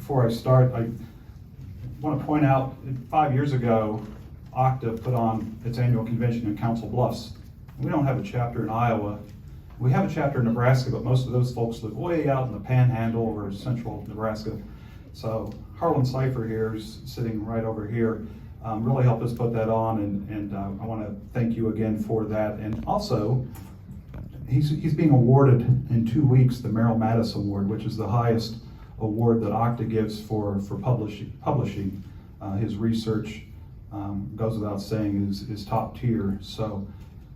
before I start, I want to point out 5 years ago, OCTA put on its annual convention in Council Bluffs. We don't have a chapter in Iowa. We have a chapter in Nebraska, but most of those folks live way out in the panhandle or central Nebraska. So Harlan Cipher here is sitting right over here. Really helped us put that on, and I want to thank you again for that. And also, he's being awarded in 2 weeks the Merrill Mattis Award, which is the highest award that OCTA gives for publishing. His research goes without saying is top tier. So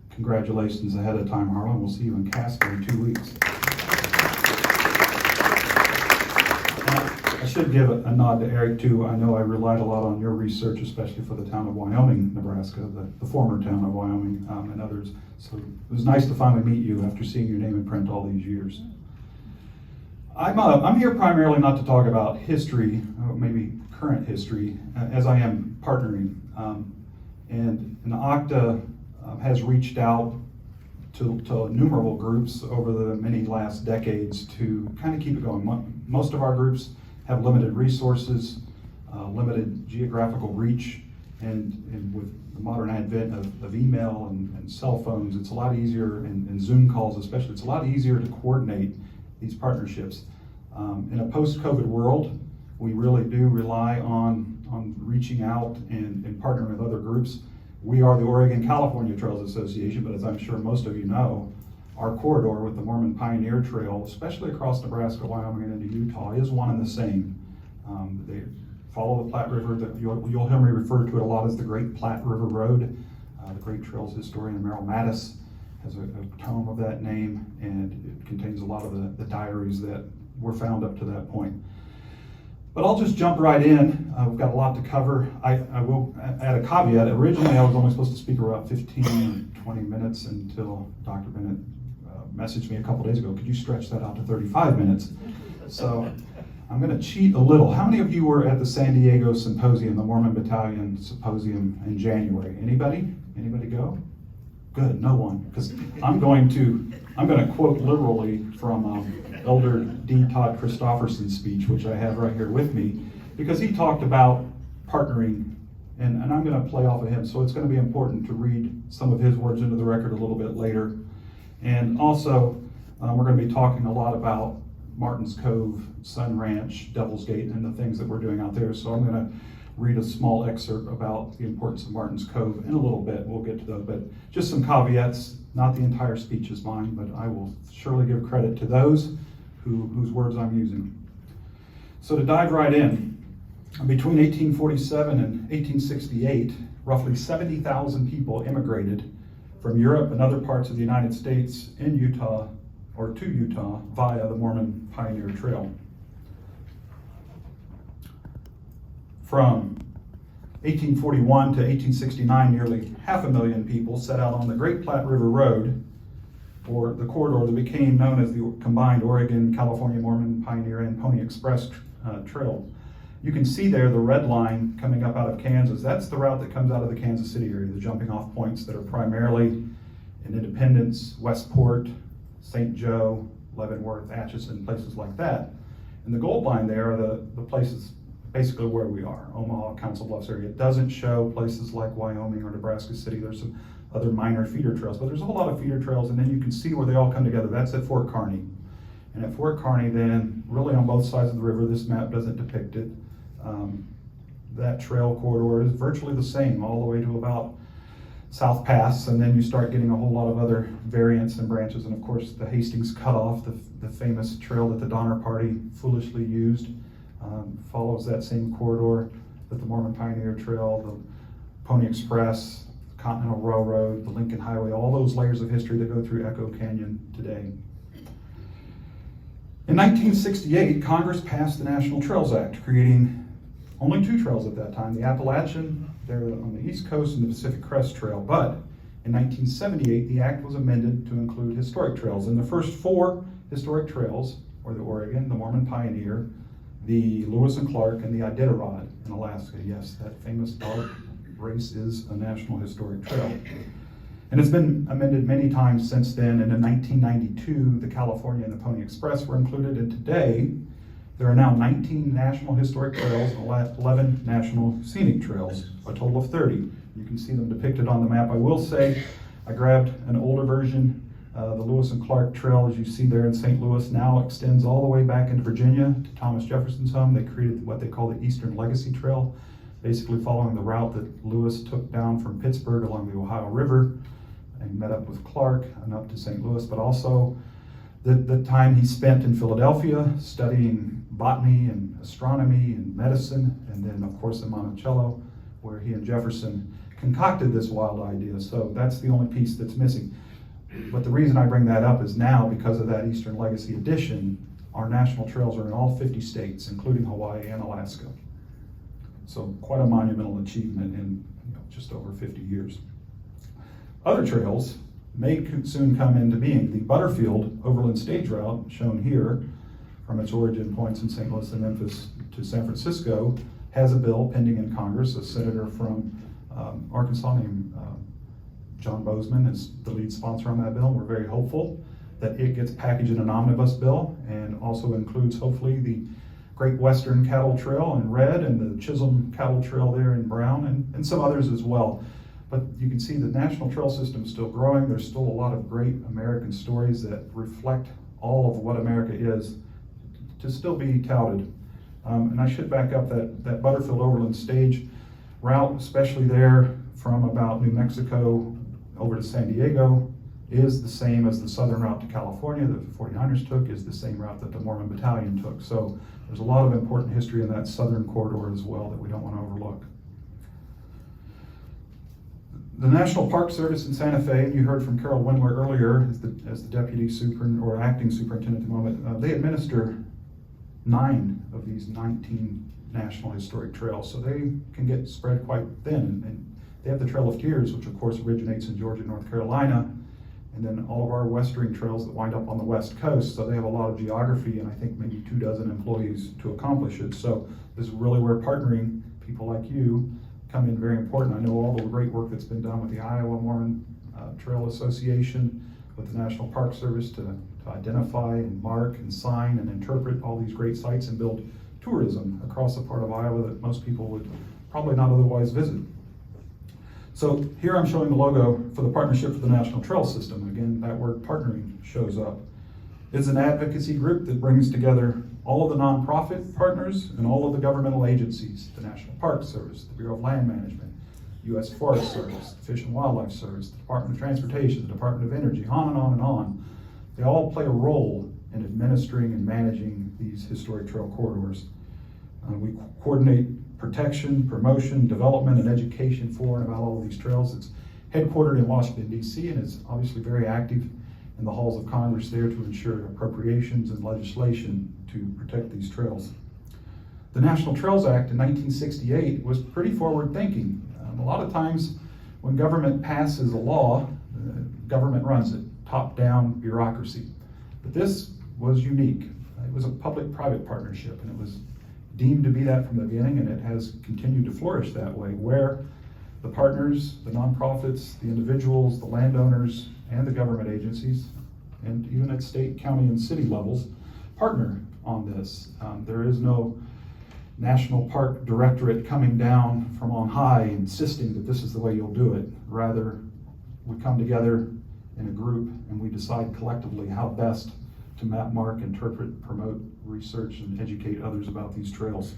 congratulations ahead of time, Harlan. We'll see you in Casper in 2 weeks. I should give a nod to Eric too. I know I relied a lot on your research, especially for the town of Wyoming, Nebraska, the former town of Wyoming, and others. So it was nice to finally meet you after seeing your name in print all these years. I'm here primarily not to talk about history, or maybe current history, as I am partnering. And OCTA has reached out to innumerable groups over the many last decades to kind of keep it going. Most of our groups have limited resources, limited geographical reach, and with the modern advent of email and cell phones, it's a lot easier, and Zoom calls especially, it's a lot easier to coordinate these partnerships. In a post-COVID world, we really do rely on reaching out and partnering with other groups. We are the Oregon-California Trails Association, but as I'm sure most of you know, our corridor with the Mormon Pioneer Trail, especially across Nebraska, Wyoming, and into Utah, is one and the same. They follow the Platte River. You'll hear me refer to it a lot as the Great Platte River Road. The Great Trails historian Merrill Mattis has a tome of that name, and it contains a lot of the diaries that were found up to that point. But I'll just jump right in. We've got a lot to cover. I will add a caveat. Originally, I was only supposed to speak for about 15 or 20 minutes until Dr. Bennett messaged me a couple days ago. Could you stretch that out to 35 minutes? So I'm going to cheat a little. How many of you were at the San Diego Symposium, the Mormon Battalion Symposium in January? Anybody? Anybody go? Good, no one. Because I'm going to quote literally from Elder D. Todd Christofferson's speech, which I have right here with me, because he talked about partnering, and I'm going to play off of him, so it's going to be important to read some of his words into the record a little bit later. And also, we're going to be talking a lot about Martin's Cove, Sun Ranch, Devil's Gate, and the things that we're doing out there. So I'm going to read a small excerpt about the importance of Martin's Cove in a little bit. We'll get to those, but just some caveats. Not the entire speech is mine, but I will surely give credit to those whose words I'm using. So to dive right in, between 1847 and 1868, roughly 70,000 people immigrated from Europe and other parts of the United States in Utah or to Utah via the Mormon Pioneer Trail. From 1841 to 1869, nearly 500,000 people set out on the Great Platte River Road, or the corridor that became known as the combined Oregon, California, Mormon Pioneer, and Pony Express Trail. You can see there the red line coming up out of Kansas. That's the route that comes out of the Kansas City area, the jumping off points that are primarily in Independence, Westport, St. Joe, Leavenworth, Atchison, places like that. And the gold line there are the places basically where we are, Omaha, Council Bluffs area. It doesn't show places like Wyoming or Nebraska City. There's some other minor feeder trails, but there's a whole lot of feeder trails, and then you can see where they all come together. That's at Fort Kearney. And at Fort Kearney, then, really on both sides of the river, this map doesn't depict it. That trail corridor is virtually the same all the way to about South Pass, and then you start getting a whole lot of other variants and branches, and of course the Hastings Cutoff, the famous trail that the Donner Party foolishly used, follows that same corridor that the Mormon Pioneer Trail, the Pony Express, the Continental Railroad, the Lincoln Highway, all those layers of history that go through Echo Canyon today. In 1968, Congress passed the National Trails Act, creating only two trails at that time, the Appalachian, there on the East Coast, and the Pacific Crest Trail. But in 1978, the act was amended to include historic trails. And the first four historic trails were the Oregon, the Mormon Pioneer, the Lewis and Clark, and the Iditarod in Alaska. Yes, that famous dog race is a National Historic Trail. And it's been amended many times since then, and in 1992, the California and the Pony Express were included, and today, There are now 19 national historic trails and 11 national scenic trails, a total of 30. You can see them depicted on the map. I will say I grabbed an older version. The Lewis and Clark Trail, as you see there in St. Louis, now extends all the way back into Virginia to Thomas Jefferson's home. They created what they call the Eastern Legacy Trail, basically following the route that Lewis took down from Pittsburgh along the Ohio River and met up with Clark and up to St. Louis, but also the time he spent in Philadelphia studying botany and astronomy and medicine, and then of course in Monticello, where he and Jefferson concocted this wild idea. So that's the only piece that's missing. But the reason I bring that up is now, because of that Eastern Legacy edition, our national trails are in all 50 states, including Hawaii and Alaska. So quite a monumental achievement in just over 50 years. Other trails may soon come into being. The Butterfield Overland Stage Route, shown here from its origin points in St. Louis and Memphis to San Francisco, has a bill pending in Congress. A senator from Arkansas named John Bozeman is the lead sponsor on that bill. We're very hopeful that it gets packaged in an omnibus bill and also includes hopefully the Great Western Cattle Trail in red and the Chisholm Cattle Trail there in brown and some others as well. But you can see the national trail system is still growing. There's still a lot of great American stories that reflect all of what America is to still be touted. And I should back up that Butterfield Overland Stage route, especially there from about New Mexico over to San Diego, is the same as the southern route to California that the 49ers took, is the same route that the Mormon Battalion took. So there's a lot of important history in that southern corridor as well that we don't want to overlook. The National Park Service in Santa Fe, and you heard from Carol Windler earlier as the deputy superintendent or acting superintendent at the moment, they administer 9 of these 19 national historic trails, so they can get spread quite thin. And they have the Trail of Tears, which of course originates in Georgia, North Carolina, and then all of our western trails that wind up on the west coast. So they have a lot of geography, and I think maybe 24 employees to accomplish it. So this is really where partnering people like you come in very important. I know all the great work that's been done with the Iowa Mormon Trail Association, with the National Park Service to identify and mark and sign and interpret all these great sites and build tourism across a part of Iowa that most people would probably not otherwise visit. So here I'm showing the logo for the Partnership for the National Trail System. Again, that word partnering shows up. It's an advocacy group that brings together all of the nonprofit partners and all of the governmental agencies, the National Park Service, the Bureau of Land Management, U.S. Forest Service, the Fish and Wildlife Service, the Department of Transportation, the Department of Energy, on and on and on. They all play a role in administering and managing these historic trail corridors. We coordinate protection, promotion, development, and education for and about all of these trails. It's headquartered in Washington, D.C., and is obviously very active in the halls of Congress there to ensure appropriations and legislation to protect these trails. The National Trails Act in 1968 was pretty forward-thinking. A lot of times when government passes a law, government runs it, top-down bureaucracy. But this was unique. It was a public-private partnership, and it was deemed to be that from the beginning, and it has continued to flourish that way, where the partners, the nonprofits, the individuals, the landowners, and the government agencies, and even at state, county, and city levels, partner on this. There is no National Park Directorate coming down from on high insisting that this is the way you'll do it. Rather, we come together in a group and we decide collectively how best to map, mark, interpret, promote, research, and educate others about these trails.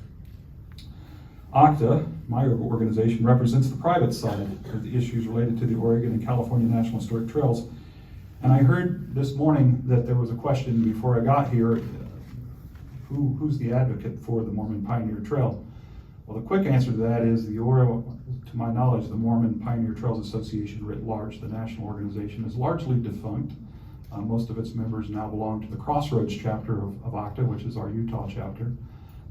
OCTA, my organization, represents the private side of the issues related to the Oregon and California National Historic Trails. And I heard this morning that there was a question before I got here, who's the advocate for the Mormon Pioneer Trail? Well, the quick answer to that is to my knowledge, the Mormon Pioneer Trails Association writ large, the national organization, is largely defunct. Most of its members now belong to the Crossroads chapter of OCTA, which is our Utah chapter.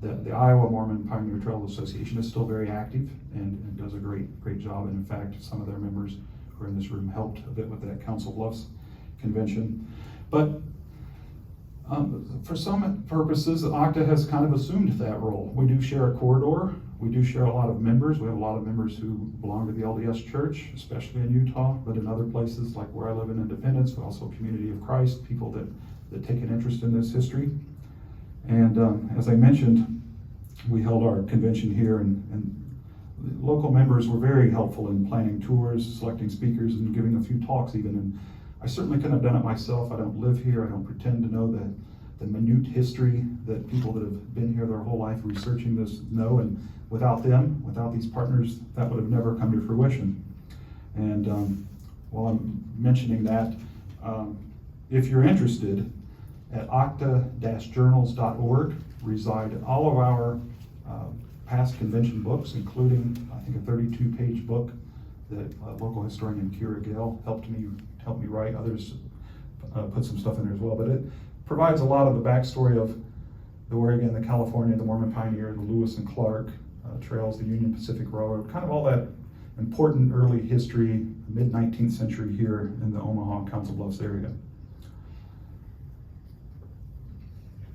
The Iowa Mormon Pioneer Trail Association is still very active and does a great job. And in fact, some of their members who are in this room helped a bit with that Council Bluffs convention. But for some purposes, OCTA has kind of assumed that role. We do share a corridor. We do share a lot of members. We have a lot of members who belong to the LDS Church, especially in Utah, but in other places like where I live in Independence, but also Community of Christ, people that take an interest in this history. And as I mentioned, we held our convention here, and local members were very helpful in planning tours, selecting speakers, and giving a few talks even. And I certainly couldn't have done it myself. I don't live here. I don't pretend to know the minute history that people that have been here their whole life researching this know. And without them, without these partners, that would have never come to fruition. And while I'm mentioning that, if you're interested, at octa-journals.org reside all of our past convention books, including, I think, a 32-page book that local historian Kira Gale helped me write. Others put some stuff in there as well, but it provides a lot of the backstory of the Oregon, the California, the Mormon Pioneer, the Lewis and Clark trails, the Union Pacific Railroad, kind of all that important early history, mid-19th century here in the Omaha, Council Bluffs area.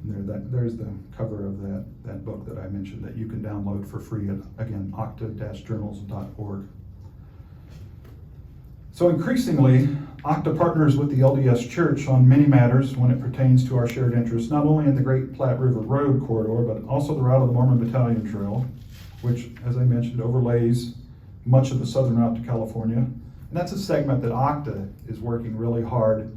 There's the cover of that book that I mentioned that you can download for free at, again, octa-journals.org. So increasingly, Octa partners with the LDS Church on many matters when it pertains to our shared interests, not only in the Great Platte River Road corridor, but also the route of the Mormon Battalion Trail, which, as I mentioned, overlays much of the southern route to California. And that's a segment that Octa is working really hard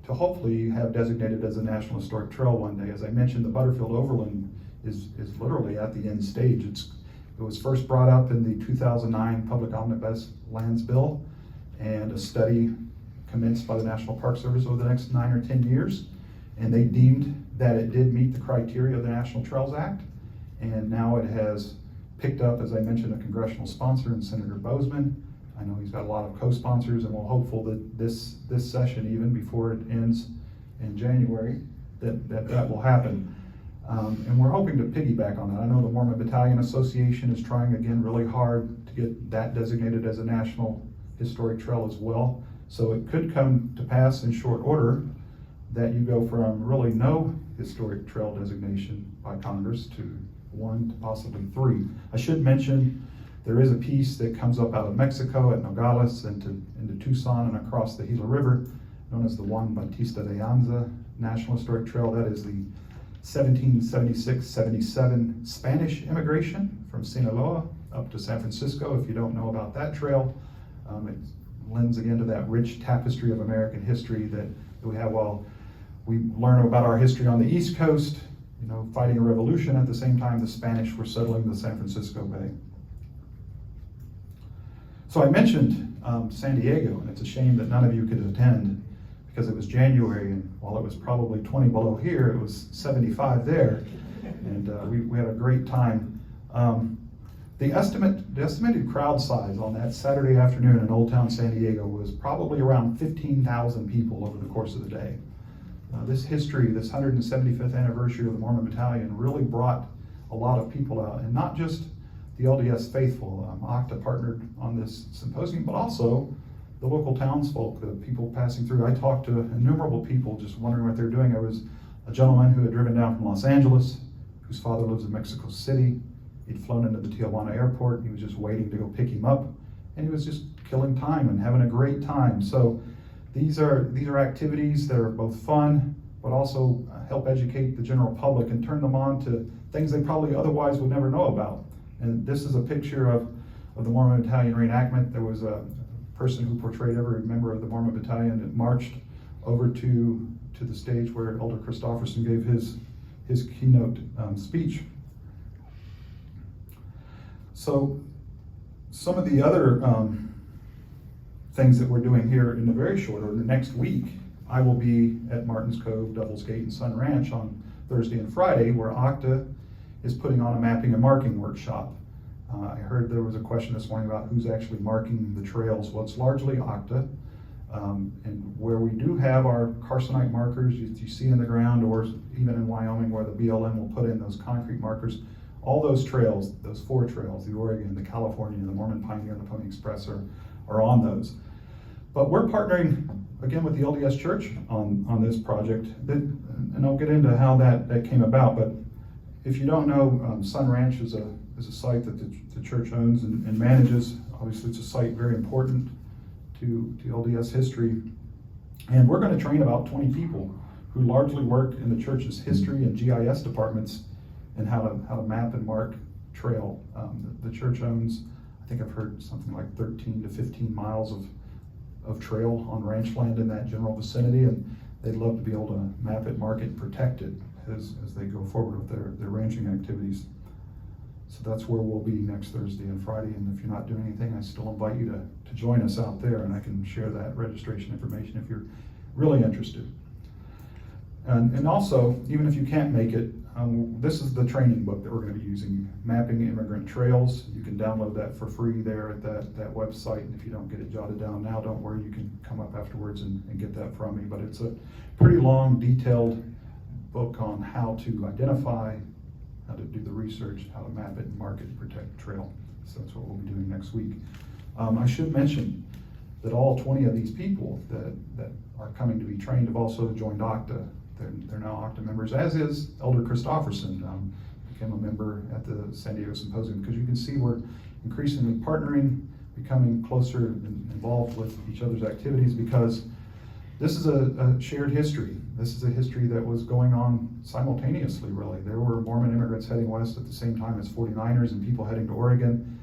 to hopefully have designated as a National Historic Trail one day. As I mentioned, the Butterfield Overland is literally at the end stage. It was first brought up in the 2009 Public Omnibus Lands Bill, and a study commenced by the National Park Service over the next 9 or 10 years, and they deemed that it did meet the criteria of the National Trails Act, and now it has picked up, as I mentioned, a congressional sponsor in Senator Bozeman. I know he's got a lot of co-sponsors, and we're hopeful that this session, even before it ends in January, that will happen. And we're hoping to piggyback on that. I know the Mormon Battalion Association is trying again really hard to get that designated as a National Historic Trail as well. So it could come to pass in short order that you go from really no historic trail designation by Congress to 1 to possibly 3. I should mention there is a piece that comes up out of Mexico at Nogales into Tucson and across the Gila River, known as the Juan Bautista de Anza National Historic Trail. That is the 1776-77 Spanish immigration from Sinaloa up to San Francisco. If you don't know about that trail, it lends again to that rich tapestry of American history that we have while we learn about our history on the East Coast, fighting a revolution. At the same time, the Spanish were settling the San Francisco Bay. So I mentioned San Diego, and it's a shame that none of you could attend because it was January, and while it was probably 20 below here, it was 75 there, and we had a great time. The estimated crowd size on that Saturday afternoon in Old Town San Diego was probably around 15,000 people over the course of the day. This history, this 175th anniversary of the Mormon Battalion really brought a lot of people out, and not just the LDS faithful. Octa partnered on this symposium, but also the local townsfolk, the people passing through. I talked to innumerable people just wondering what they're doing. There was a gentleman who had driven down from Los Angeles, whose father lives in Mexico City. He'd flown into the Tijuana airport. He was just waiting to go pick him up, and he was just killing time and having a great time. So these are activities that are both fun, but also help educate the general public and turn them on to things they probably otherwise would never know about. And this is a picture of the Mormon Battalion reenactment. There was a person who portrayed every member of the Mormon Battalion that marched over to the stage where Elder Christofferson gave his keynote speech. So some of the other things that we're doing here in the very short order, next week, I will be at Martins Cove, Devil's Gate, and Sun Ranch on Thursday and Friday, where Octa is putting on a mapping and marking workshop. I heard there was a question this morning about who's actually marking the trails. Well, it's largely Octa, and where we do have our carcinite markers you see in the ground, or even in Wyoming where the BLM will put in those concrete markers, all those trails, those 4 trails, the Oregon, the California, the Mormon Pioneer, and the Pony Express are on those. But we're partnering again with the LDS Church on this project, and I'll get into how that came about. But if you don't know, Sun Ranch is a site that the church owns and manages. Obviously, it's a site very important to LDS history. And we're going to train about 20 people who largely work in the church's history and GIS departments and how to map and mark trail. The church owns, I think I've heard something like 13 to 15 miles of trail on ranch land in that general vicinity, and they'd love to be able to map it, mark it, and protect it as they go forward with their ranching activities. So that's where we'll be next Thursday and Friday, and if you're not doing anything, I still invite you to join us out there, and I can share that registration information if you're really interested. And also, even if you can't make it, this is the training book that we're going to be using, Mapping Immigrant Trails. You can download that for free there at that website, and if you don't get it jotted down now, don't worry, you can come up afterwards and get that from me. But it's a pretty long, detailed book on how to identify, how to do the research, how to map it and mark it and protect the trail. So that's what we'll be doing next week. I should mention that all 20 of these people that are coming to be trained have also joined OCTA. They're now OCTA members, as is Elder Christofferson, became a member at the San Diego Symposium, because you can see we're increasingly partnering, becoming closer and involved with each other's activities, because this is a shared history. This is a history that was going on simultaneously, really. There were Mormon immigrants heading west at the same time as 49ers and people heading to Oregon,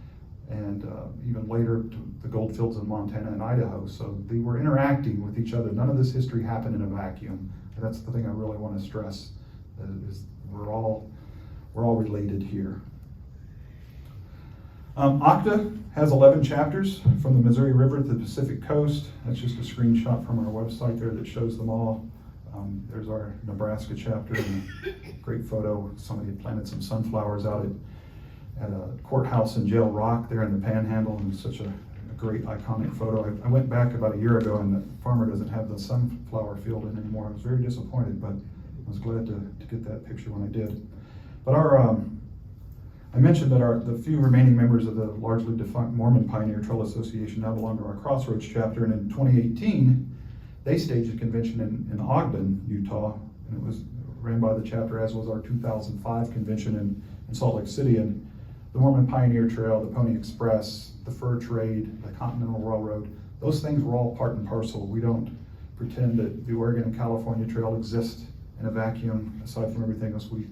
and even later to the gold fields in Montana and Idaho. So they were interacting with each other. None of this history happened in a vacuum. And that's the thing I really want to stress, is we're all related here. OCTA has 11 chapters from the Missouri River to the Pacific Coast. That's just a screenshot from our website there that shows them all. There's our Nebraska chapter, and a great photo. Somebody had planted some sunflowers out at a courthouse in Jail Rock there in the Panhandle, and it's such a great iconic photo. I went back about a year ago, and the farmer doesn't have the sunflower field in anymore. I was very disappointed, but I was glad to get that picture when I did. But I mentioned that the few remaining members of the largely defunct Mormon Pioneer Trail Association now belong to our Crossroads chapter, and in 2018, they staged a convention in Ogden, Utah, and it was ran by the chapter, as was our 2005 convention in Salt Lake City. And the Mormon Pioneer Trail, the Pony Express, the fur trade, the Continental Railroad, those things were all part and parcel. We don't pretend that the Oregon and California Trail exist in a vacuum aside from everything else. We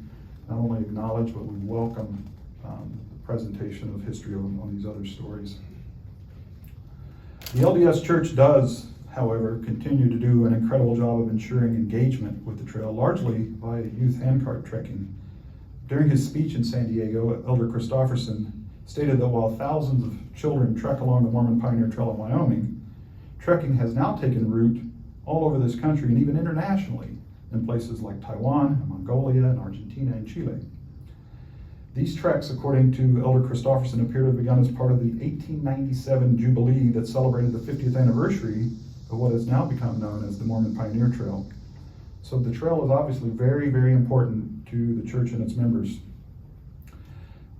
not only acknowledge, but we welcome the presentation of history on these other stories. The LDS Church does, however, continue to do an incredible job of ensuring engagement with the trail, largely by youth handcart trekking. During his speech in San Diego, Elder Christofferson stated that while thousands of children trek along the Mormon Pioneer Trail in Wyoming, trekking has now taken root all over this country and even internationally in places like Taiwan, Mongolia, and Argentina and Chile. These treks, according to Elder Christofferson, appear to have begun as part of the 1897 Jubilee that celebrated the 50th anniversary of what has now become known as the Mormon Pioneer Trail. So the trail is obviously very, very important to the church and its members.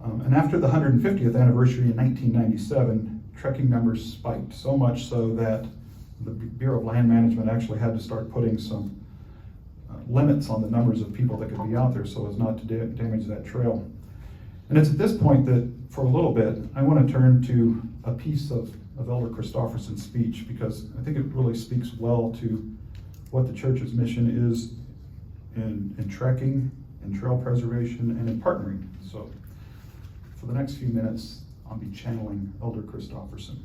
And after the 150th anniversary in 1997, trekking numbers spiked, so much so that the Bureau of Land Management actually had to start putting some limits on the numbers of people that could be out there so as not to damage that trail. And it's at this point that, for a little bit, I want to turn to a piece of Elder Christofferson's speech, because I think it really speaks well to what the church's mission is in trekking, in trail preservation, and in partnering. So for the next few minutes, I'll be channeling Elder Christofferson.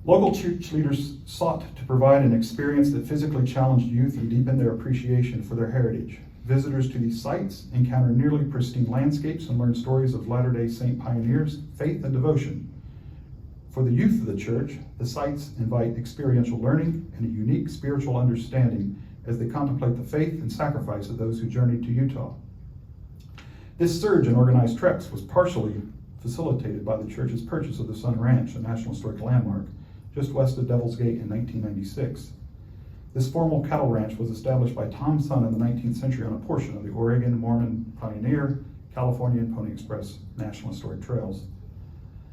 Local church leaders sought to provide an experience that physically challenged youth and deepened their appreciation for their heritage. Visitors to these sites encounter nearly pristine landscapes and learn stories of Latter-day Saint pioneers, faith, and devotion. For the youth of the church, the sites invite experiential learning and a unique spiritual understanding as they contemplate the faith and sacrifice of those who journeyed to Utah. This surge in organized treks was partially facilitated by the church's purchase of the Sun Ranch, a National Historic Landmark, just west of Devil's Gate in 1996. This formal cattle ranch was established by Tom Sun in the 19th century on a portion of the Oregon, Mormon Pioneer, California, and Pony Express National Historic Trails.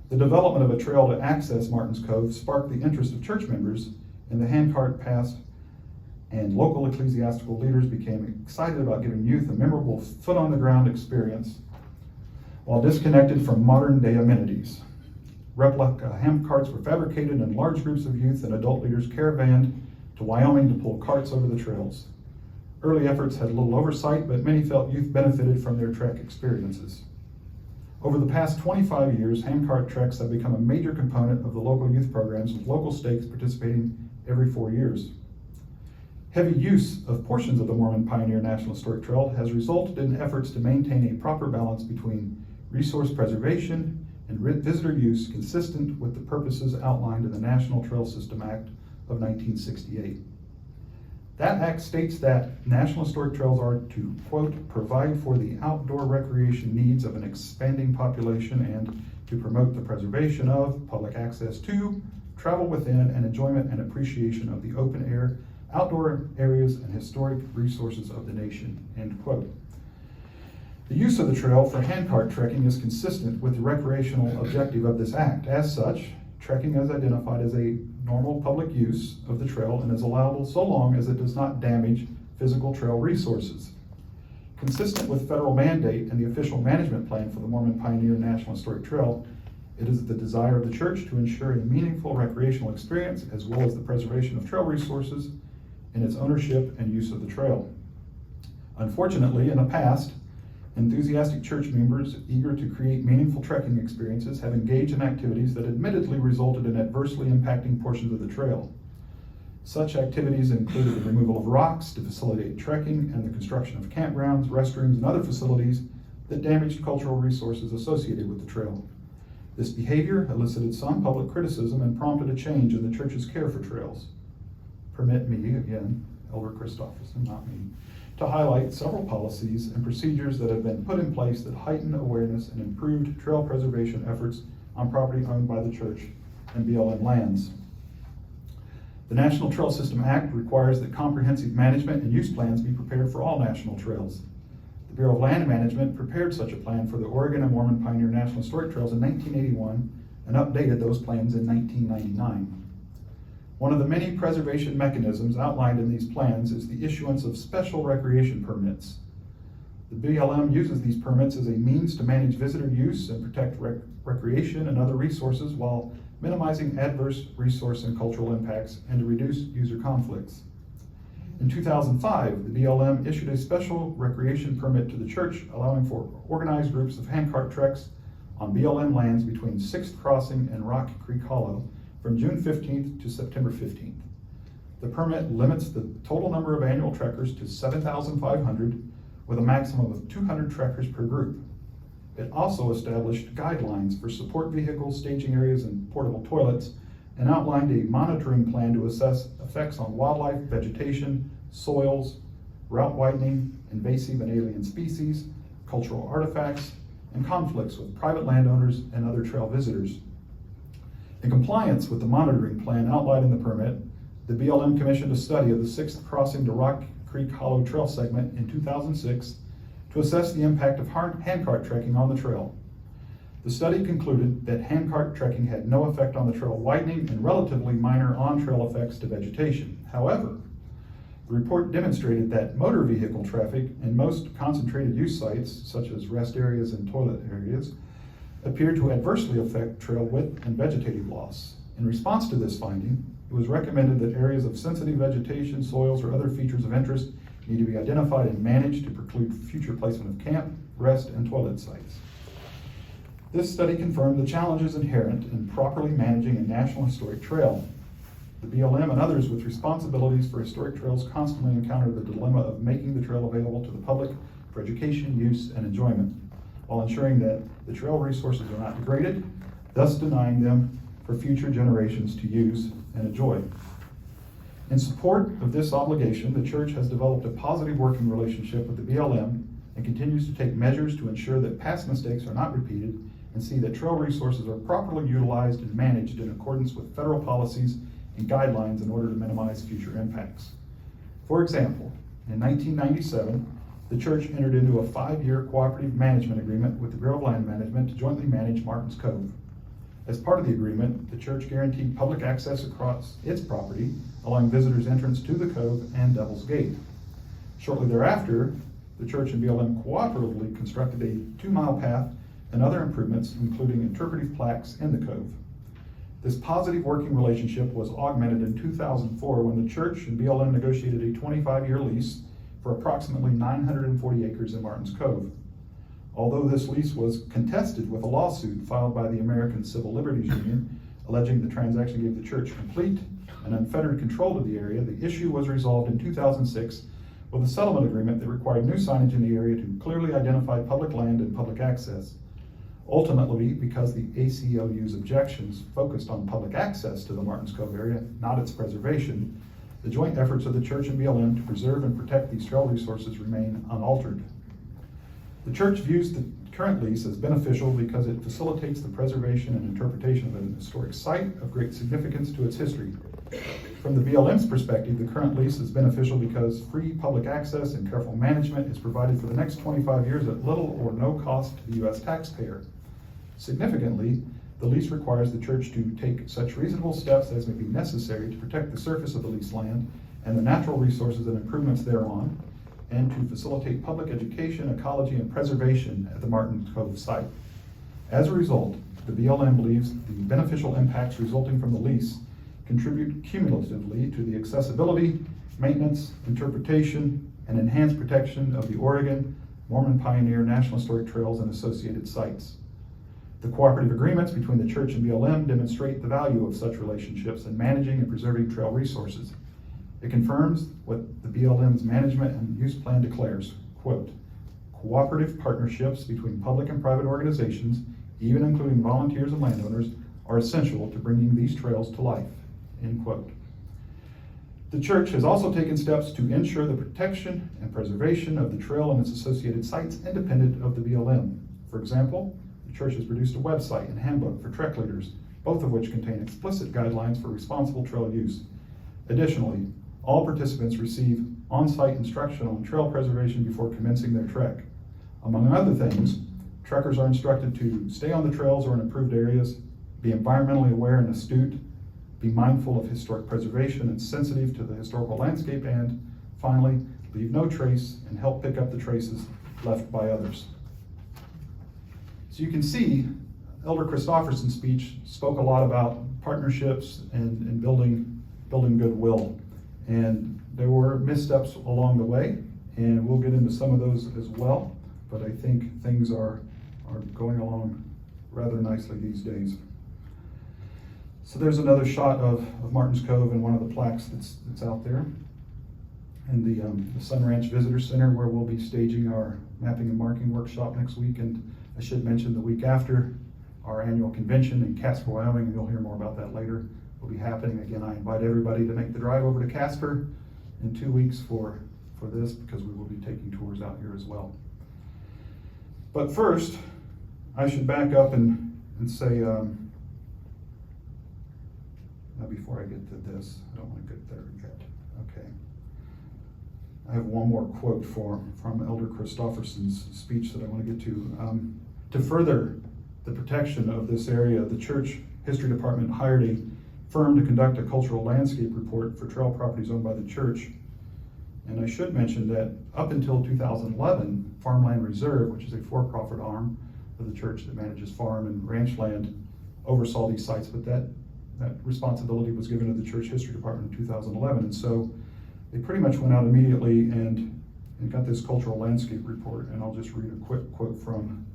The development of a trail to access Martin's Cove sparked the interest of church members, and the handcart paths and local ecclesiastical leaders became excited about giving youth a memorable foot-on-the-ground experience while disconnected from modern-day amenities. Replica handcarts were fabricated, and large groups of youth and adult leaders caravanned to Wyoming to pull carts over the trails. Early efforts had little oversight, but many felt youth benefited from their trek experiences. Over the past 25 years, handcart treks have become a major component of the local youth programs, with local stakes participating every 4 years. Heavy use of portions of the Mormon Pioneer National Historic Trail has resulted in efforts to maintain a proper balance between resource preservation and visitor use consistent with the purposes outlined in the National Trail System Act of 1968. That act states that National Historic Trails are to, quote, provide for the outdoor recreation needs of an expanding population and to promote the preservation of, public access to, travel within, and enjoyment and appreciation of the open air, outdoor areas, and historic resources of the nation, end quote. The use of the trail for handcart trekking is consistent with the recreational objective of this act. As such, trekking is identified as a normal public use of the trail and is allowable so long as it does not damage physical trail resources. Consistent with federal mandate and the official management plan for the Mormon Pioneer National Historic Trail, it is the desire of the church to ensure a meaningful recreational experience as well as the preservation of trail resources in its ownership and use of the trail. Unfortunately, in the past, enthusiastic church members eager to create meaningful trekking experiences have engaged in activities that admittedly resulted in adversely impacting portions of the trail. Such activities included the removal of rocks to facilitate trekking and the construction of campgrounds, restrooms, and other facilities that damaged cultural resources associated with the trail. This behavior elicited some public criticism and prompted a change in the church's care for trails. Permit me, again, Elder Christopherson, not me, to highlight several policies and procedures that have been put in place that heighten awareness and improved trail preservation efforts on property owned by the church and BLM lands. The National Trail System Act requires that comprehensive management and use plans be prepared for all national trails. The Bureau of Land Management prepared such a plan for the Oregon and Mormon Pioneer National Historic Trails in 1981 and updated those plans in 1999. One of the many preservation mechanisms outlined in these plans is the issuance of special recreation permits. The BLM uses these permits as a means to manage visitor use and protect recreation and other resources while minimizing adverse resource and cultural impacts and to reduce user conflicts. In 2005, the BLM issued a special recreation permit to the church allowing for organized groups of handcart treks on BLM lands between 6th Crossing and Rock Creek Hollow from June 15th to September 15th. The permit limits the total number of annual trekkers to 7,500 with a maximum of 200 trekkers per group. It also established guidelines for support vehicles, staging areas, and portable toilets, and outlined a monitoring plan to assess effects on wildlife, vegetation, soils, route widening, invasive and alien species, cultural artifacts, and conflicts with private landowners and other trail visitors. In compliance with the monitoring plan outlined in the permit, the BLM commissioned a study of the 6th Crossing to Rock Creek Hollow Trail segment in 2006 to assess the impact of handcart trekking on the trail. The study concluded that handcart trekking had no effect on the trail widening and relatively minor on-trail effects to vegetation. However, the report demonstrated that motor vehicle traffic in most concentrated use sites, such as rest areas and toilet areas, appeared to adversely affect trail width and vegetative loss. In response to this finding, it was recommended that areas of sensitive vegetation, soils, or other features of interest need to be identified and managed to preclude future placement of camp, rest, and toilet sites. This study confirmed the challenges inherent in properly managing a national historic trail. The BLM and others with responsibilities for historic trails constantly encounter the dilemma of making the trail available to the public for education, use, and enjoyment, while ensuring that the trail resources are not degraded, thus denying them for future generations to use and enjoy. In support of this obligation, the church has developed a positive working relationship with the BLM and continues to take measures to ensure that past mistakes are not repeated and see that trail resources are properly utilized and managed in accordance with federal policies and guidelines in order to minimize future impacts. For example, in 1997, the church entered into a 5-year cooperative management agreement with the Bureau of Land Management to jointly manage Martin's Cove. As part of the agreement, the church guaranteed public access across its property, allowing visitors entrance to the cove and Devil's Gate. Shortly thereafter, the church and BLM cooperatively constructed a 2-mile path and other improvements, including interpretive plaques in the cove. This positive working relationship was augmented in 2004 when the church and BLM negotiated a 25-year lease for approximately 940 acres in Martins Cove. Although this lease was contested with a lawsuit filed by the American Civil Liberties Union, alleging the transaction gave the church complete and unfettered control of the area, the issue was resolved in 2006 with a settlement agreement that required new signage in the area to clearly identify public land and public access. Ultimately, because the ACLU's objections focused on public access to the Martins Cove area, not its preservation, the joint efforts of the church and BLM to preserve and protect these trail resources remain unaltered. The church views the current lease as beneficial because it facilitates the preservation and interpretation of an historic site of great significance to its history. From the BLM's perspective, the current lease is beneficial because free public access and careful management is provided for the next 25 years at little or no cost to the U.S. taxpayer. Significantly, the lease requires the church to take such reasonable steps as may be necessary to protect the surface of the leased land and the natural resources and improvements thereon, and to facilitate public education, ecology, and preservation at the Martins Cove site. As a result, the BLM believes the beneficial impacts resulting from the lease contribute cumulatively to the accessibility, maintenance, interpretation, and enhanced protection of the Oregon, Mormon Pioneer, National Historic Trails, and associated sites. The cooperative agreements between the church and BLM demonstrate the value of such relationships in managing and preserving trail resources. It confirms what the BLM's management and use plan declares, quote, cooperative partnerships between public and private organizations, even including volunteers and landowners, are essential to bringing these trails to life, end quote. The church has also taken steps to ensure the protection and preservation of the trail and its associated sites independent of the BLM. For example, the church has produced a website and handbook for trek leaders, both of which contain explicit guidelines for responsible trail use. Additionally, all participants receive on-site instruction on trail preservation before commencing their trek. Among other things, trekkers are instructed to stay on the trails or in improved areas, be environmentally aware and astute, be mindful of historic preservation and sensitive to the historical landscape, and finally, leave no trace and help pick up the traces left by others. So you can see, Elder Christofferson's speech spoke a lot about partnerships and building goodwill. And there were missteps along the way, and we'll get into some of those as well, but I think things are going along rather nicely these days. So there's another shot of Martins Cove and one of the plaques that's out there. And the Sun Ranch Visitor Center, where we'll be staging our mapping and marking workshop next week. And I should mention the week after, our annual convention in Casper, Wyoming, and you'll hear more about that later, will be happening. Again, I invite everybody to make the drive over to Casper in 2 weeks for this, because we will be taking tours out here as well. But first, I should back up and say, before I get to this, I don't want to get there yet. Okay. I have one more quote from Elder Christofferson's speech that I want to get to. To further the protection of this area, the church history department hired a firm to conduct a cultural landscape report for trail properties owned by the church. And I should mention that up until 2011, Farmland Reserve, which is a for-profit arm of the church that manages farm and ranch land, oversaw these sites, but that responsibility was given to the church history department in 2011. And so they pretty much went out immediately and got this cultural landscape report. And I'll just read a quick quote from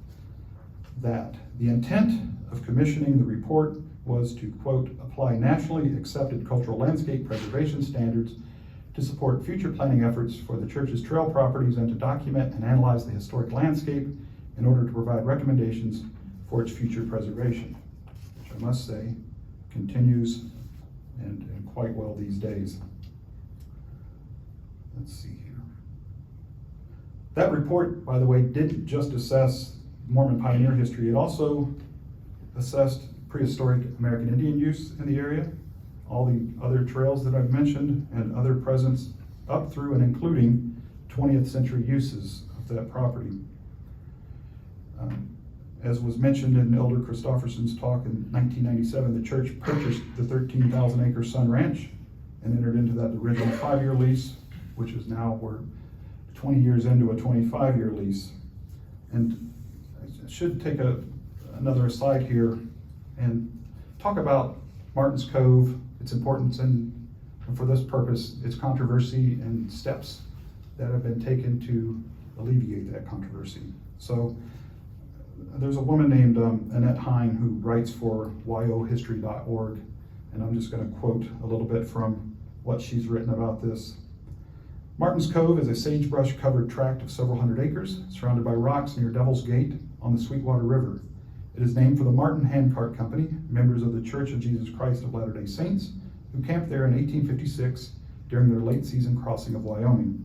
that. The intent of commissioning the report was to, quote, apply nationally accepted cultural landscape preservation standards to support future planning efforts for the church's trail properties and to document and analyze the historic landscape in order to provide recommendations for its future preservation, which I must say continues and quite well these days. Let's see here. That report, by the way, didn't just assess Mormon pioneer history, it also assessed prehistoric American Indian use in the area, all the other trails that I've mentioned, and other presence up through and including 20th century uses of that property. As was mentioned in Elder Christofferson's talk in 1997, the church purchased the 13,000 acre Sun Ranch and entered into that original 5-year lease, which is now we're 20 years into a 25-year lease. And I should take another aside here and talk about Martins Cove, its importance, and for this purpose, its controversy and steps that have been taken to alleviate that controversy. So there's a woman named Annette Hine who writes for yohistory.org, and I'm just going to quote a little bit from what she's written about this. Martin's Cove is a sagebrush-covered tract of several hundred acres, surrounded by rocks near Devil's Gate on the Sweetwater River. It is named for the Martin Handcart Company, members of the Church of Jesus Christ of Latter-day Saints, who camped there in 1856 during their late season crossing of Wyoming.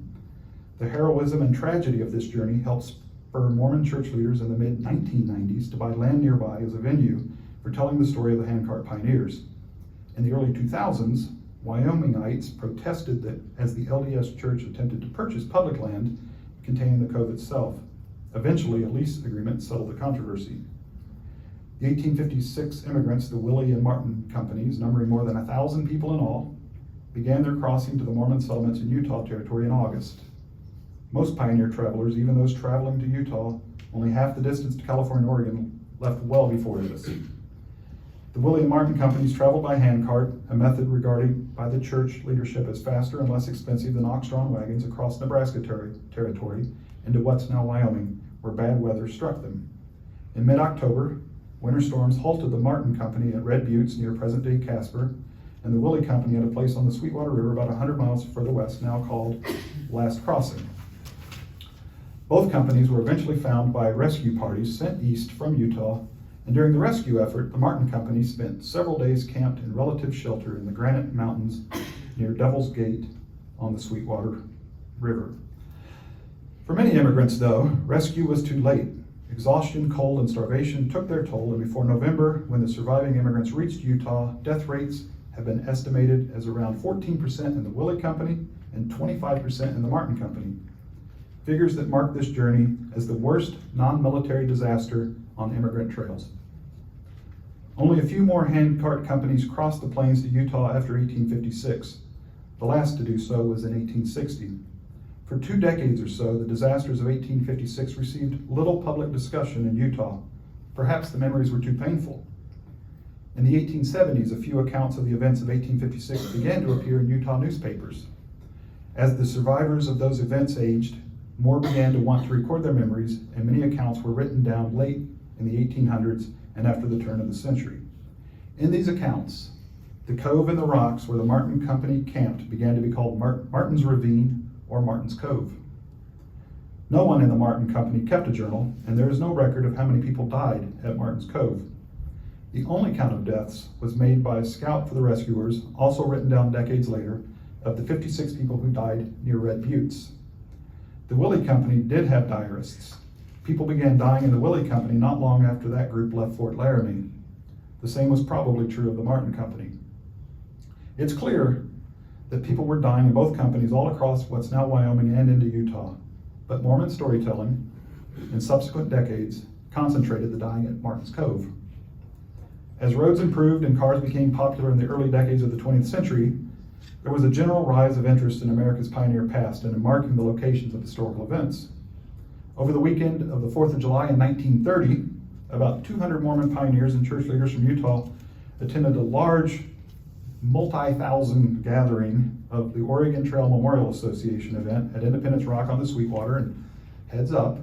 The heroism and tragedy of this journey helped spur Mormon church leaders in the mid-1990s to buy land nearby as a venue for telling the story of the handcart pioneers. In the early 2000s, Wyomingites protested that as the LDS Church attempted to purchase public land containing the cove itself. Eventually, a lease agreement settled the controversy. The 1856 immigrants, the Willie and Martin companies, numbering more than 1,000 people in all, began their crossing to the Mormon settlements in Utah Territory in August. Most pioneer travelers, even those traveling to Utah, only half the distance to California and Oregon, left well before this. The Willie and Martin companies traveled by handcart, a method regarded by the church leadership as faster and less expensive than ox-drawn wagons across Nebraska territory into what's now Wyoming, where bad weather struck them. In mid-October, winter storms halted the Martin company at Red Buttes near present-day Casper, and the Willie company at a place on the Sweetwater River about 100 miles further west, now called Last Crossing. Both companies were eventually found by rescue parties sent east from Utah, and during the rescue effort, the Martin Company spent several days camped in relative shelter in the Granite Mountains near Devil's Gate on the Sweetwater River. For many immigrants, though, rescue was too late. Exhaustion, cold, and starvation took their toll, and before November, when the surviving immigrants reached Utah, death rates have been estimated as around 14% in the Willie Company and 25% in the Martin Company. Figures that mark this journey as the worst non-military disaster on immigrant trails. Only a few more handcart companies crossed the plains to Utah after 1856. The last to do so was in 1860. For 2 decades or so, the disasters of 1856 received little public discussion in Utah. Perhaps the memories were too painful. In the 1870s, a few accounts of the events of 1856 began to appear in Utah newspapers. As the survivors of those events aged, more began to want to record their memories, and many accounts were written down late in the 1800s and after the turn of the century. In these accounts, the cove and the rocks where the Martin Company camped began to be called Martin's Ravine or Martin's Cove. No one in the Martin Company kept a journal, and there is no record of how many people died at Martin's Cove. The only count of deaths was made by a scout for the rescuers, also written down decades later, of the 56 people who died near Red Buttes. The Willie Company did have diarists. People began dying in the Willie Company not long after that group left Fort Laramie. The same was probably true of the Martin Company. It's clear that people were dying in both companies all across what's now Wyoming and into Utah, but Mormon storytelling in subsequent decades concentrated the dying at Martin's Cove. As roads improved and cars became popular in the early decades of the 20th century, there was a general rise of interest in America's pioneer past and in marking the locations of historical events. Over the weekend of the 4th of July in 1930, about 200 Mormon pioneers and church leaders from Utah attended a large multi-thousand gathering of the Oregon Trail Memorial Association event at Independence Rock on the Sweetwater. And heads up,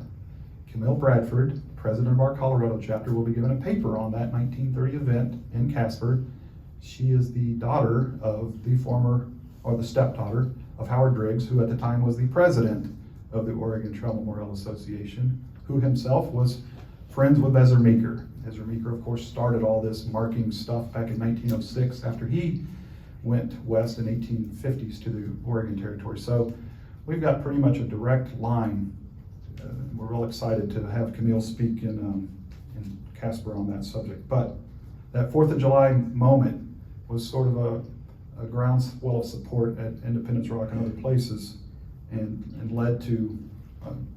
Camille Bradford, president of our Colorado chapter, will be given a paper on that 1930 event in Casper. She is the daughter of the stepdaughter of Howard Driggs, who at the time was the president of the Oregon Trail Memorial Association, who himself was friends with Ezra Meeker. Ezra Meeker, of course, started all this marking stuff back in 1906 after he went west in 1850s to the Oregon Territory. So we've got pretty much a direct line. We're real excited to have Camille speak in Casper on that subject. But that 4th of July moment was sort of a groundswell of support at Independence Rock and other places, and led to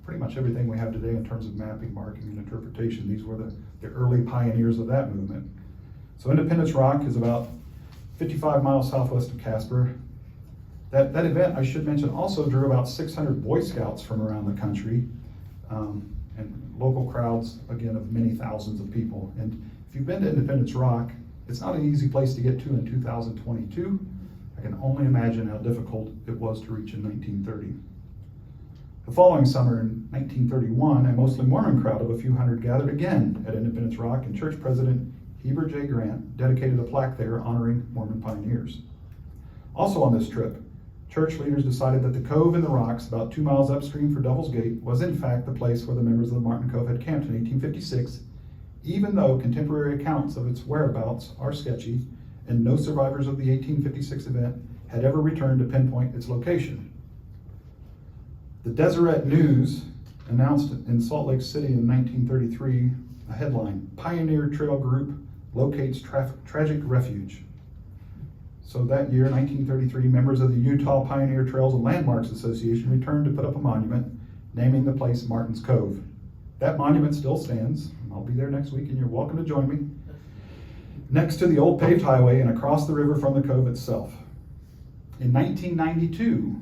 pretty much everything we have today in terms of mapping, marking, and interpretation. These were the early pioneers of that movement. So Independence Rock is about 55 miles southwest of Casper. That event, I should mention, also drew about 600 Boy Scouts from around the country, and local crowds, again, of many thousands of people. And if you've been to Independence Rock, it's not an easy place to get to in 2022. I can only imagine how difficult it was to reach in 1930. The following summer in 1931, a mostly Mormon crowd of a few hundred gathered again at Independence Rock, and church president Heber J. Grant dedicated a plaque there honoring Mormon pioneers. Also on this trip, church leaders decided that the cove in the rocks about 2 miles upstream for Devil's Gate was in fact the place where the members of the Martin Cove had camped in 1856, even though contemporary accounts of its whereabouts are sketchy and no survivors of the 1856 event had ever returned to pinpoint its location. The Deseret News announced in Salt Lake City in 1933 a headline, "Pioneer Trail Group Locates Tragic Refuge." So that year, 1933, members of the Utah Pioneer Trails and Landmarks Association returned to put up a monument naming the place Martin's Cove. That monument still stands. I'll be there next week and you're welcome to join me. Next to the old paved highway and across the river from the cove itself. In 1992,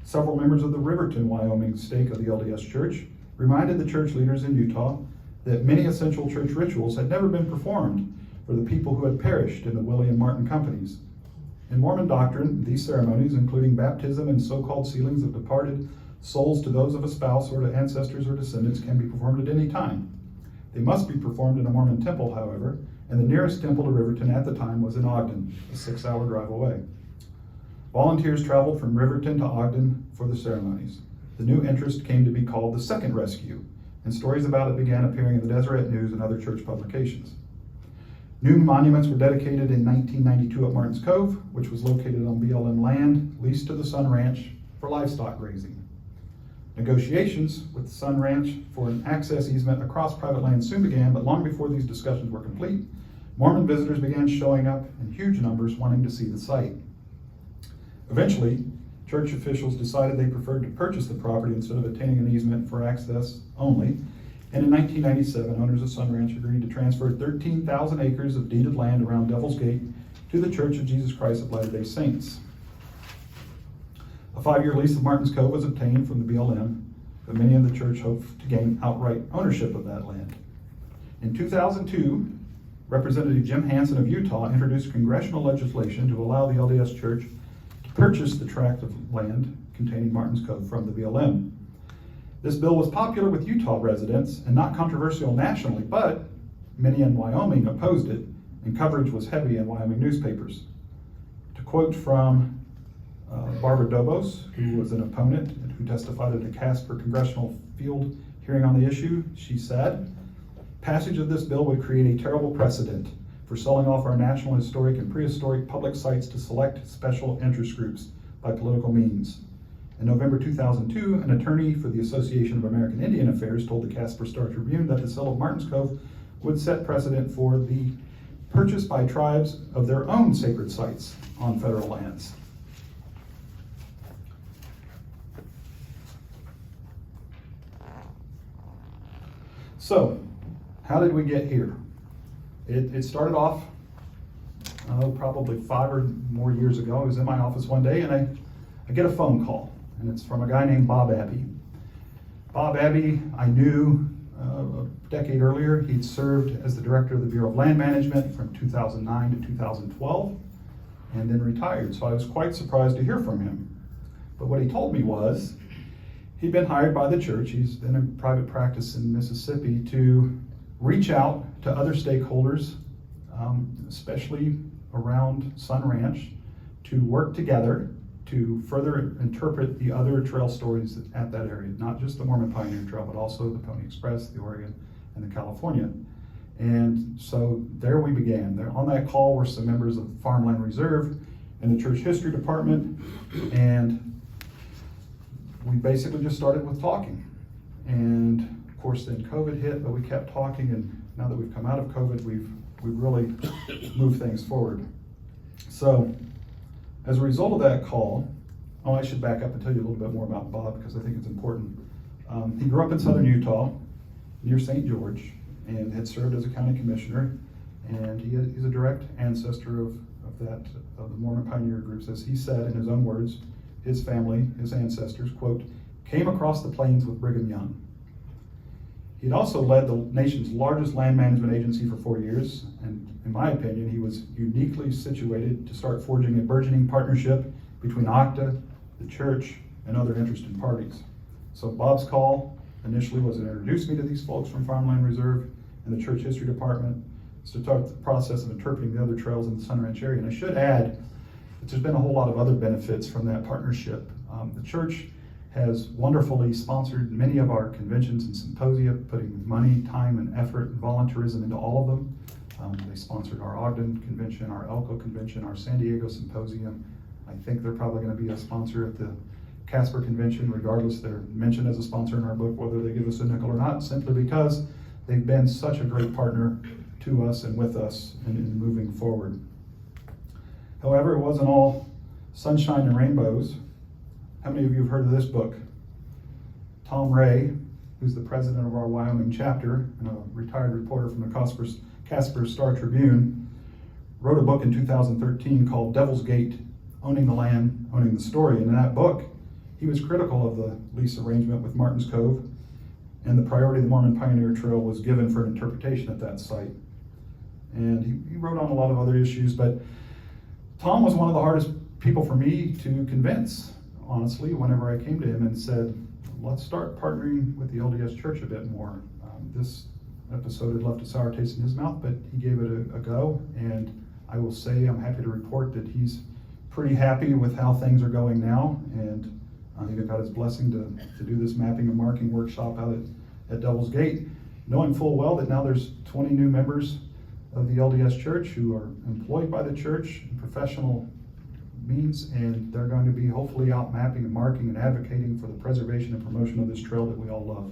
several members of the Riverton, Wyoming stake of the LDS Church reminded the church leaders in Utah that many essential church rituals had never been performed for the people who had perished in the Willie and Martin companies. In Mormon doctrine, these ceremonies, including baptism and so-called sealings of departed souls to those of a spouse or to ancestors or descendants, can be performed at any time. They must be performed in a Mormon temple, however, and the nearest temple to Riverton at the time was in Ogden, a 6-hour drive away. Volunteers traveled from Riverton to Ogden for the ceremonies. The new interest came to be called the Second Rescue, and stories about it began appearing in the Deseret News and other church publications. New monuments were dedicated in 1992 at Martin's Cove, which was located on BLM land leased to the Sun Ranch for livestock grazing. Negotiations with the Sun Ranch for an access easement across private land soon began, but long before these discussions were complete, Mormon visitors began showing up in huge numbers wanting to see the site. Eventually, church officials decided they preferred to purchase the property instead of obtaining an easement for access only, and in 1997, owners of Sun Ranch agreed to transfer 13,000 acres of deeded land around Devil's Gate to the Church of Jesus Christ of Latter-day Saints. A 5-year lease of Martin's Cove was obtained from the BLM, but many in the church hoped to gain outright ownership of that land. In 2002, Representative Jim Hansen of Utah introduced congressional legislation to allow the LDS Church to purchase the tract of land containing Martin's Cove from the BLM. This bill was popular with Utah residents and not controversial nationally, but many in Wyoming opposed it, and coverage was heavy in Wyoming newspapers. To quote from Barbara Dobos, who was an opponent and who testified at the Casper Congressional Field hearing on the issue, she said, "Passage of this bill would create a terrible precedent for selling off our national historic and prehistoric public sites to select special interest groups by political means." In November 2002, an attorney for the Association of American Indian Affairs told the Casper Star-Tribune that the sale of Martin's Cove would set precedent for the purchase by tribes of their own sacred sites on federal lands. So, how did we get here? It started off probably 5 or more years ago. I was in my office one day and I get a phone call, and it's from a guy named Bob Abbey. Bob Abbey, I knew a decade earlier. He'd served as the director of the Bureau of Land Management from 2009 to 2012 and then retired. So I was quite surprised to hear from him. But what he told me was he'd been hired by the church. He's been in private practice in Mississippi to reach out to other stakeholders, especially around Sun Ranch, to work together to further interpret the other trail stories at that area, not just the Mormon Pioneer Trail, but also the Pony Express, the Oregon, and the California. And so there we began. There on that call were some members of Farmland Reserve and the church history department, and we basically just started with talking. And of course then COVID hit, but we kept talking, and now that we've come out of COVID, we've really moved things forward. So as a result of that call, I should back up and tell you a little bit more about Bob because I think it's important. He grew up in southern Utah near St. George and had served as a county commissioner, and he's a direct ancestor of the Mormon pioneer groups. As he said in his own words, his family, his ancestors, quote, came across the plains with Brigham Young. He'd also led the nation's largest land management agency for 4 years, and in my opinion, he was uniquely situated to start forging a burgeoning partnership between OCTA, the church, and other interested parties. So Bob's call initially was to introduce me to these folks from Farmland Reserve and the church history department, to start the process of interpreting the other trails in the Sun Ranch area. And I should add that there's been a whole lot of other benefits from that partnership. The church has wonderfully sponsored many of our conventions and symposia, putting money, time, and effort and volunteerism into all of them. They sponsored our Ogden convention, our Elko convention, our San Diego symposium. I think they're probably going to be a sponsor at the Casper convention, regardless. They're mentioned as a sponsor in our book, whether they give us a nickel or not, simply because they've been such a great partner to us and with us in moving forward. However, it wasn't all sunshine and rainbows. How many of you have heard of this book? Tom Ray, who's the president of our Wyoming chapter and a retired reporter from the Casper Star Tribune, wrote a book in 2013 called Devil's Gate, Owning the Land, Owning the Story. And in that book, he was critical of the lease arrangement with Martin's Cove, and the priority of the Mormon Pioneer Trail was given for an interpretation at that site. And he wrote on a lot of other issues, but Tom was one of the hardest people for me to convince, honestly, whenever I came to him and said, let's start partnering with the LDS Church a bit more. This episode had left a sour taste in his mouth, but he gave it a go, and I will say I'm happy to report that he's pretty happy with how things are going now, and I even got his blessing to do this mapping and marking workshop out at Devil's Gate, knowing full well that now there's 20 new members of the LDS Church who are employed by the church in professional means, and they're going to be hopefully out mapping and marking and advocating for the preservation and promotion of this trail that we all love.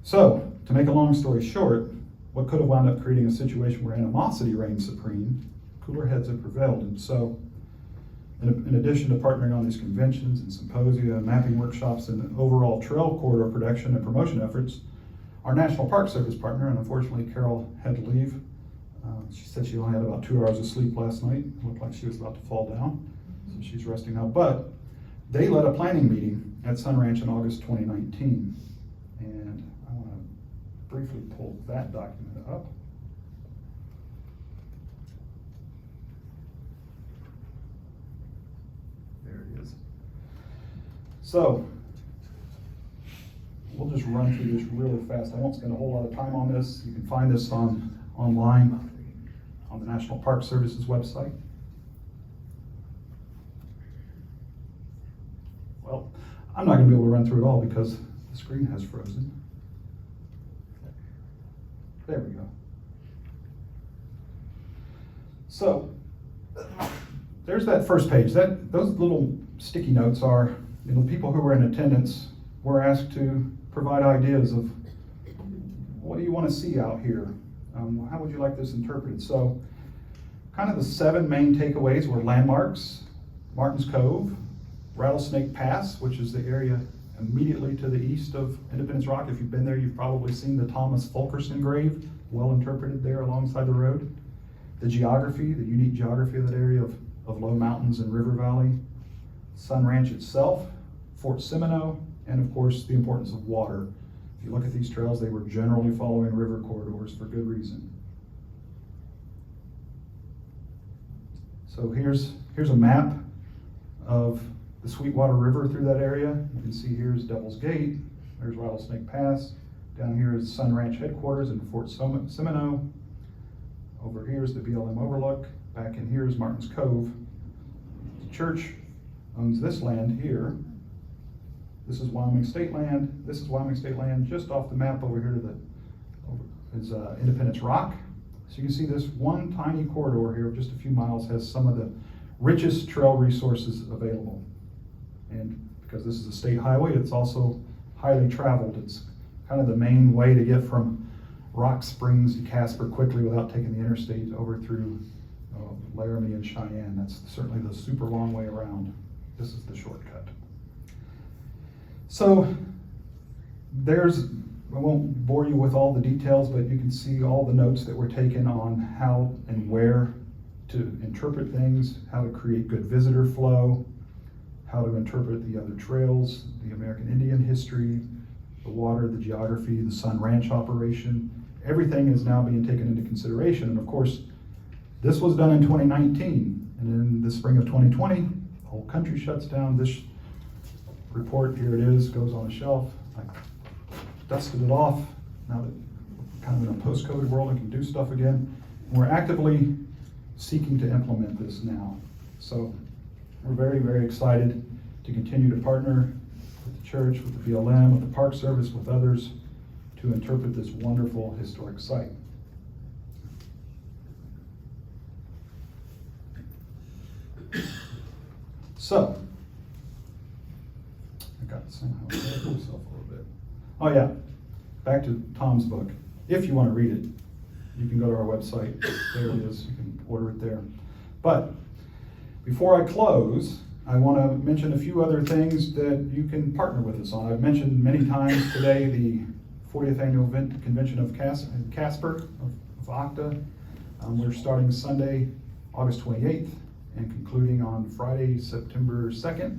So, to make a long story short, what could have wound up creating a situation where animosity reigned supreme, cooler heads have prevailed. And so, in addition to partnering on these conventions and symposia, mapping workshops, and overall trail corridor production and promotion efforts, our National Park Service partner, and unfortunately Carol had to leave. She said she only had about 2 hours of sleep last night. It looked like she was about to fall down, so she's resting now. But they led a planning meeting at Sun Ranch in August 2019. And I want to briefly pull that document up. There it is. So, we'll just run through this really fast. I won't spend a whole lot of time on this. You can find this online on the National Park Service's website. Well, I'm not going to be able to run through it all because the screen has frozen. There we go. So, there's that first page. Those little sticky notes are, people who were in attendance were asked to provide ideas of what do you want to see out here? How would you like this interpreted? So, kind of the 7 main takeaways were landmarks, Martin's Cove, Rattlesnake Pass, which is the area immediately to the east of Independence Rock. If you've been there, you've probably seen the Thomas Fulkerson grave, well interpreted there alongside the road. The geography, the unique geography of that area of low mountains and river valley. Sun Ranch itself, Fort Seminole, and of course the importance of water. If you look at these trails, they were generally following river corridors for good reason. So here's a map of the Sweetwater River through that area. You can see here's Devil's Gate, there's Rattlesnake Pass. Down here is Sun Ranch headquarters in Fort Seminole. Over here is the BLM Overlook. Back in here is Martin's Cove. The church owns this land here. This is Wyoming State Land. This is Wyoming State Land just off the map over here is Independence Rock. So you can see this one tiny corridor here of just a few miles has some of the richest trail resources available. And because this is a state highway, it's also highly traveled. It's kind of the main way to get from Rock Springs to Casper quickly without taking the interstate over through Laramie and Cheyenne. That's certainly the super long way around. This is the shortcut. So I won't bore you with all the details, but you can see all the notes that were taken on how and where to interpret things, how to create good visitor flow, how to interpret the other trails, the American Indian history, the water, the geography, the Sun Ranch operation. Everything is now being taken into consideration. And of course, this was done in 2019. And in the spring of 2020, the whole country shuts down. This report, here it is, goes on a shelf. I dusted it off now that we're kind of in a post-COVID world and can do stuff again. And we're actively seeking to implement this now. So we're very, very excited to continue to partner with the church, with the BLM, with the Park Service, with others to interpret this wonderful historic site. So, I got somehow myself a little bit. Oh yeah, back to Tom's book. If you want to read it, you can go to our website. There it is. You can order it there. But before I close, I want to mention a few other things that you can partner with us on. I've mentioned many times today the 40th Annual Convention of Casper, of OCTA. We're starting Sunday, August 28th, and concluding on Friday, September 2nd.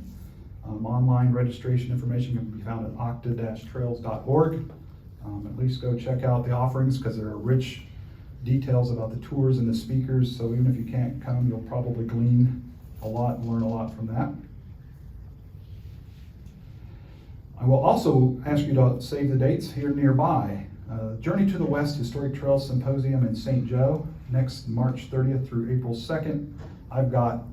Online registration information can be found at octa-trails.org. At least go check out the offerings because there are rich details about the tours and the speakers, so even if you can't come, you'll probably glean a lot and learn a lot from that. I will also ask you to save the dates here nearby. Journey to the West Historic Trails Symposium in St. Joe, next March 30th through April 2nd. I've got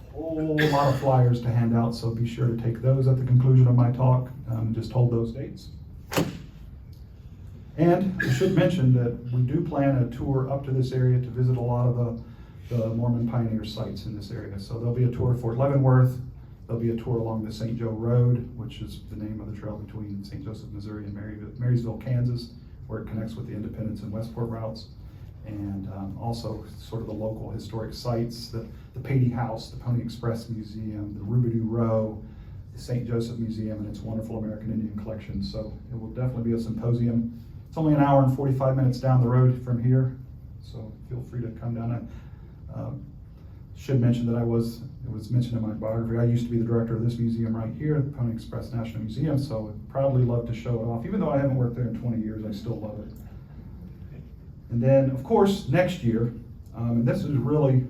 a whole lot of flyers to hand out, so be sure to take those at the conclusion of my talk. Just hold those dates. And I should mention that we do plan a tour up to this area to visit a lot of the Mormon pioneer sites in this area. So there'll be a tour of Fort Leavenworth. There'll be a tour along the St. Joe Road, which is the name of the trail between St. Joseph, Missouri and Marysville, Kansas, where it connects with the Independence and Westport routes. And also sort of the local historic sites, the Patey House, the Pony Express Museum, the Rubidoux Row, the St. Joseph Museum, and its wonderful American Indian collection. So it will definitely be a symposium. It's only an hour and 45 minutes down the road from here, so feel free to come down. I should mention that it was mentioned in my biography, I used to be the director of this museum right here, the Pony Express National Museum, so I'd proudly love to show it off. Even though I haven't worked there in 20 years, I still love it. And then, of course, next year, and this is really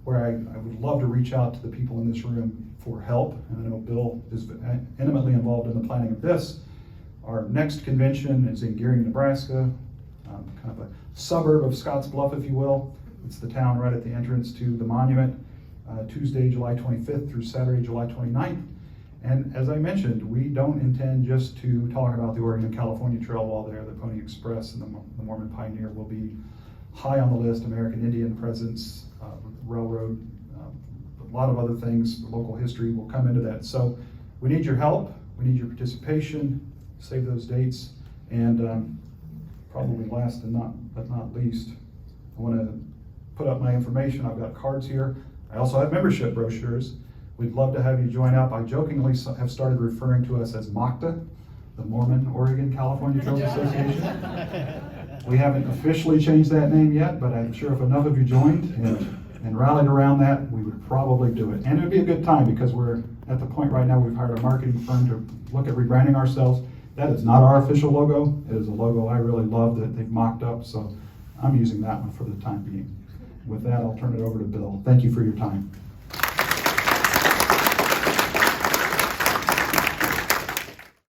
where I would love to reach out to the people in this room for help, and I know Bill is intimately involved in the planning of this. Our next convention is in Gearing, Nebraska, kind of a suburb of Scotts Bluff, if you will. It's the town right at the entrance to the monument, Tuesday, July 25th through Saturday, July 29th. And as I mentioned, we don't intend just to talk about the Oregon and California Trail while there. The Pony Express and the Mormon Pioneer will be high on the list. American Indian presence, railroad, a lot of other things, local history will come into that. So we need your help, we need your participation. Save those dates. And probably last but not least, I want to put up my information. I've got cards here. I also have membership brochures. We'd love to have you join up. I jokingly have started referring to us as MOCTA, the Mormon, Oregon, California Trails Association. We haven't officially changed that name yet, but I'm sure if enough of you joined and rallied around that, we would probably do it. And it would be a good time because we're at the point right now we've hired a marketing firm to look at rebranding ourselves. That is not our official logo. It is a logo I really love that they've mocked up, so I'm using that one for the time being. With that, I'll turn it over to Bill. Thank you for your time.